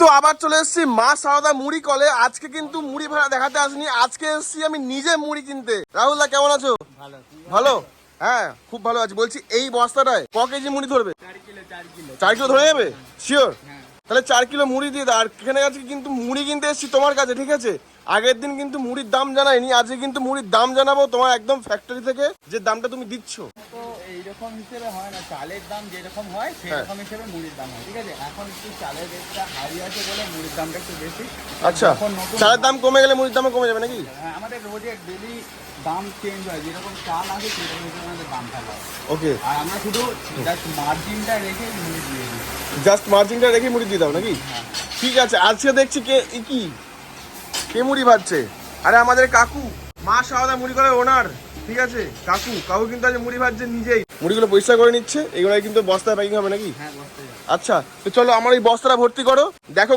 তো আবার চলে এসেছি মা সারদা মুড়ি কলে। আজকে কিন্তু মুড়ি ভাড়া দেখাতে আসিনি, আজকে এসেছি আমি নিজে মুড়ি কিনতে। রাহুল দা কেমন আছো? ভালো, হ্যাঁ খুব ভালো আছি। বলছি এই বস্তাটায় ক কেজি মুড়ি ধরবে? 4 কিলো ধরে যাবে? শিওর? তাহলে 4 কিলো মুড়ি দিয়ে দাও। আর এখানে আজকে কিন্তু মুড়ি কিনতে এসেছি তোমার কাছে, ঠিক আছে? আগের দিন কিন্তু মুড়ির দাম জানাইনি, আজকে কিন্তু মুড়ির দাম জানাবো তোমার একদম ফ্যাক্টরি থেকে যে দামটা তুমি দিচ্ছ। তো এইরকম হিসেবে হয় না, চালের দাম যেরকম হয় সেরকম হিসেবে মুড়ির দাম হয়, ঠিক আছে? এখন একটু চালের রেটটা হাই আছে বলে মুড়ির দামটা একটু বেশি। আচ্ছা, যখন নতুন চালের দাম কমে গেলে মুড়ির দামও কমে যাবে নাকি? হ্যাঁ, আমাদের রোজের ডেলি দাম চেঞ্জ হয়, যেরকম চাল আছে সেরকম হিসেবে আমাদের দামটা হয়। ওকে, আর আমরা শুধু জাস্ট মার্জিনটা রেখে মুড়ি দিয়ে দিই। জাস্ট মার্জিনটা রেখে মুড়ি দিয়ে দাও নাকি? হ্যাঁ। ঠিক আছে, আজকে দেখছি কে মুড়ি ভাজছে। আরে আমাদের কাকু, মা সারদা মুড়ি কলের ওনার, ঠিক আছে? কাকু কিন্তু আজ মুড়ি ভাজছে নিজেই, মুড়িগুলো পরিষ্কার করে নিচ্ছে। এগুলো কিন্তু বস্তায় প্যাকিং হবে নাকি? হ্যাঁ, বসতে যাবে। আচ্ছা, তো চলো আমার এই বস্তাটা ভর্তি করো, দেখো